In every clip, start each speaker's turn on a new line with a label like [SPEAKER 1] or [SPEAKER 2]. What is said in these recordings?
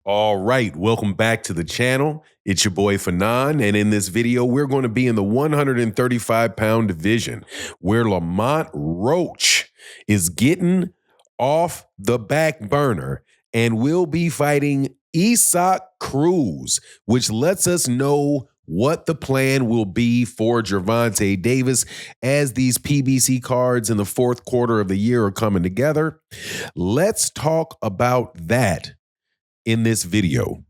[SPEAKER 1] All right, welcome back to the channel. It's your boy Fanon, and in this video, we're going to be in the 135-pound division where Lamont Roach is getting off the back burner and will be fighting Cruz, which lets us know what the plan will be for Gervonta Davis as these PBC cards in the fourth quarter of the year are coming together. Let's talk about that in this video.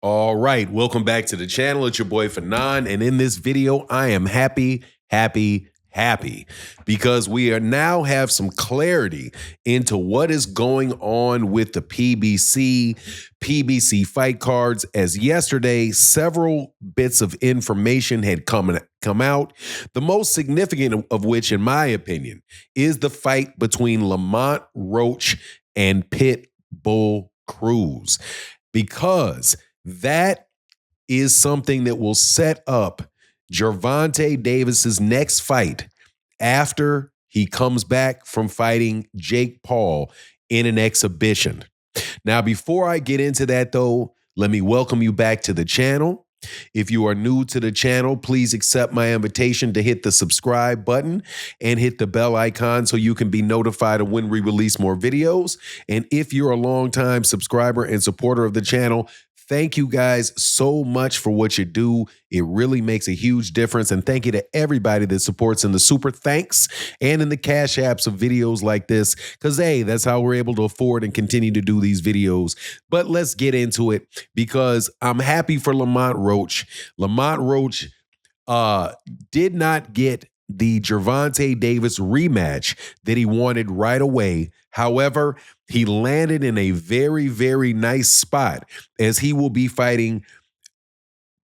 [SPEAKER 1] All right, welcome back to the channel. It's your boy Fanon, and in this video, I am happy because we now have some clarity into what is going on with the PBC fight cards. As yesterday, several bits of information had come out, the most significant of which, in my opinion, is the fight between Lamont Roach and Pitbul Cruz, because that is something that will set up Gervonta Davis's next fight after he comes back from fighting Jake Paul in an exhibition. Now, before I get into that, though, let me welcome you back to the channel. If you are new to the channel, please accept my invitation to hit the subscribe button and hit the bell icon so you can be notified of when we release more videos. And if you're a longtime subscriber and supporter of the channel, thank you guys so much for what you do. It really makes a huge difference. And thank you to everybody that supports in the super thanks and in the cash apps of videos like this, because, hey, that's how we're able to afford and continue to do these videos. But let's get into it, because I'm happy for Lamont Roach. Lamont Roach did not get the Gervonta Davis rematch that he wanted right away. However, he landed in a very, very nice spot as he will be fighting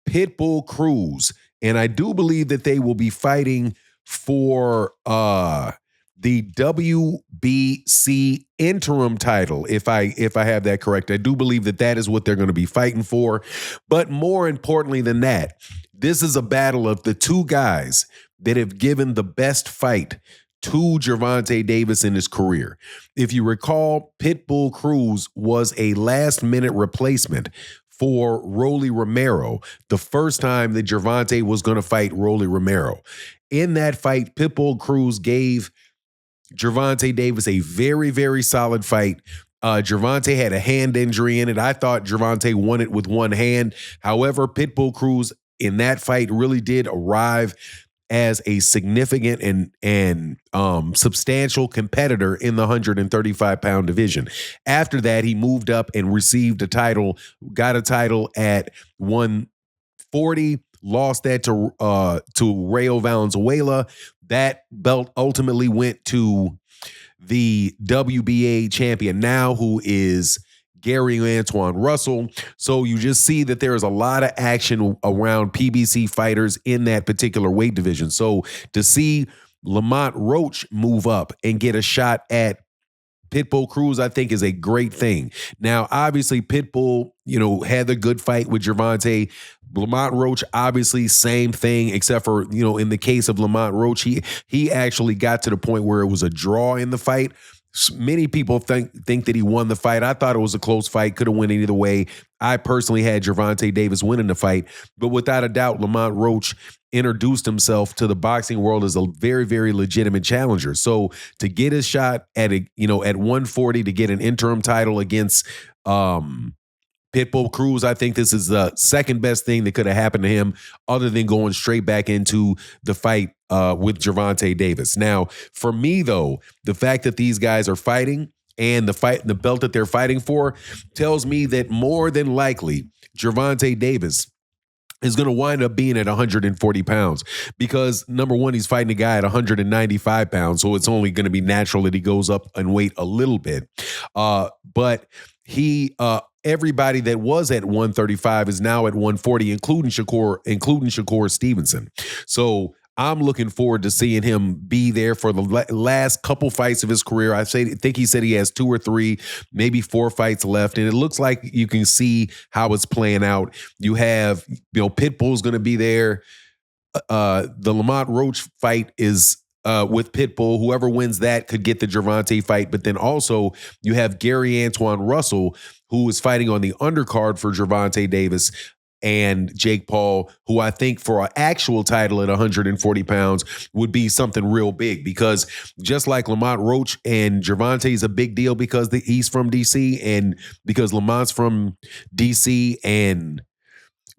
[SPEAKER 1] Pitbul Cruz. And I do believe that they will be fighting for the WBC interim title, if I have that correct. I do believe that that is what they're going to be fighting for. But more importantly than that, this is a battle of the two guys that have given the best fight to Gervonta Davis in his career. If you recall, Pitbul Cruz was a last-minute replacement for Rolly Romero the first time that Gervonta was going to fight Rolly Romero. In that fight, Pitbul Cruz gave Gervonta Davis a very, very solid fight. Gervonta had a hand injury in it. I thought Gervonta won it with one hand. However, Pitbul Cruz in that fight really did arrive as a significant and substantial competitor in the 135-pound division. After that, he moved up and received a title, got a title at 140, lost that to Rayo Valenzuela. That belt ultimately went to the WBA champion now, who is Gary Antoine Russell. So you just see that there is a lot of action around PBC fighters in that particular weight division. So to see Lamont Roach move up and get a shot at Pitbul Cruz, I think, is a great thing. Now, obviously, Pitbul, had the good fight with Gervonta. Lamont Roach, obviously, same thing, except for, in the case of Lamont Roach, he actually got to the point where it was a draw in the fight. Many people think that he won the fight. I thought it was a close fight, could have went either way. I personally had Gervonta Davis winning the fight, but without a doubt, Lamont Roach introduced himself to the boxing world as a very, very legitimate challenger. So to get his shot at at 140 to get an interim title against Pitbul Cruz, I think this is the second best thing that could have happened to him, other than going straight back into the fight with Gervonta Davis. Now, for me, though, the fact that these guys are fighting and the belt that they're fighting for tells me that more than likely Gervonta Davis is going to wind up being at 140 pounds because, number one, he's fighting a guy at 195 pounds, so it's only going to be natural that he goes up in weight a little bit. But everybody that was at 135 is now at 140, including Shakur Stevenson. So I'm looking forward to seeing him be there for the last couple fights of his career. Think he said he has 2 or 3, maybe 4 fights left, and it looks like you can see how it's playing out. You have, Pitbull's going to be there. The Lamont Roach fight is with Pitbull. Whoever wins that could get the Gervonta fight. But then also you have Gary Antoine Russell, who is fighting on the undercard for Gervonta Davis and Jake Paul, who I think for an actual title at 140 pounds would be something real big, because just like Lamont Roach and Gervonta is a big deal because he's from DC, and because Lamont's from DC and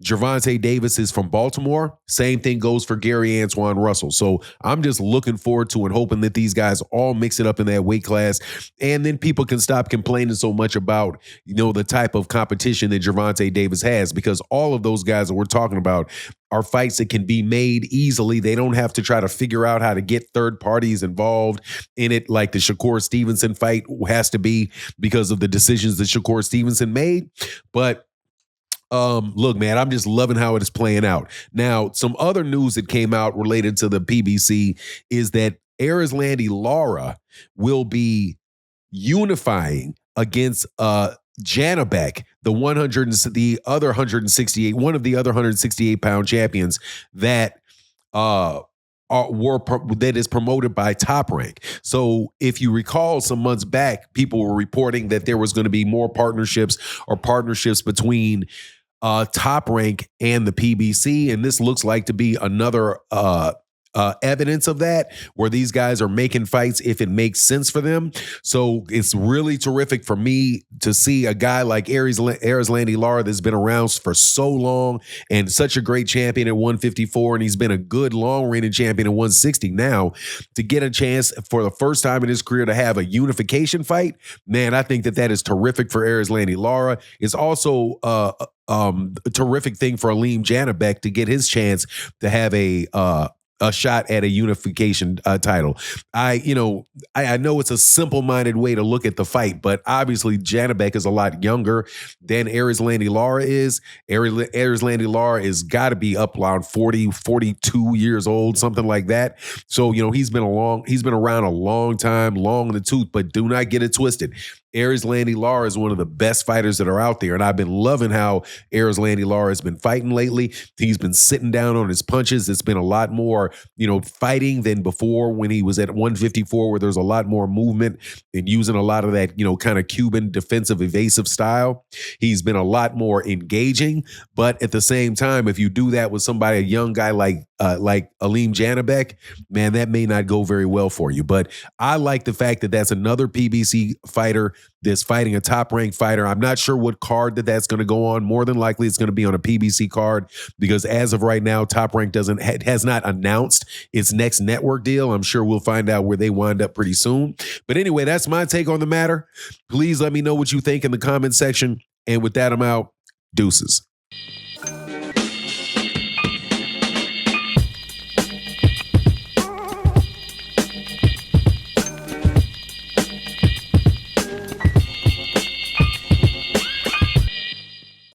[SPEAKER 1] Gervonta Davis is from Baltimore. Same thing goes for Gary Antoine Russell. So I'm just looking forward to and hoping that these guys all mix it up in that weight class. And then people can stop complaining so much about, the type of competition that Gervonta Davis has, because all of those guys that we're talking about are fights that can be made easily. They don't have to try to figure out how to get third parties involved in it, like the Shakur Stevenson fight has to be because of the decisions that Shakur Stevenson made. But look, man, I'm just loving how it is playing out. Now, some other news that came out related to the PBC is that Erislandy Lara will be unifying against Janabek, one of the other 168 pound champions that that is promoted by Top Rank. So if you recall, some months back, people were reporting that there was going to be more partnerships between Top Rank and the PBC, and this looks like to be another evidence of that, where these guys are making fights if it makes sense for them. So it's really terrific for me to see a guy like Erislandy Lara that's been around for so long and such a great champion at 154, and he's been a good long-reigning champion at 160 now, to get a chance for the first time in his career to have a unification fight. Man, I think that is terrific for Erislandy Lara. It's also a terrific thing for Aleem Janabek to get his chance to have a shot at a unification title. I know it's a simple-minded way to look at the fight, but obviously Janabek is a lot younger than Erislandy Lara is. Erislandy Lara is got to be up around 40, 42 years old, something like that. So, he's been around a long time, long in the tooth, but do not get it twisted. Erislandy Lara is one of the best fighters that are out there, and I've been loving how Erislandy Lara has been fighting lately. He's been sitting down on his punches. It's been a lot more, fighting than before when he was at 154, where there's a lot more movement and using a lot of that, kind of Cuban defensive evasive style. He's been a lot more engaging, but at the same time, if you do that with somebody, a young guy like Aleem Janabek, man, that may not go very well for you. But I like the fact that that's another PBC fighter that's fighting a top-ranked fighter. I'm not sure what card that's going to go on. More than likely, it's going to be on a PBC card, because as of right now, Top Rank has not announced its next network deal. I'm sure we'll find out where they wind up pretty soon. But anyway, that's my take on the matter. Please let me know what you think in the comment section. And with that, I'm out. Deuces.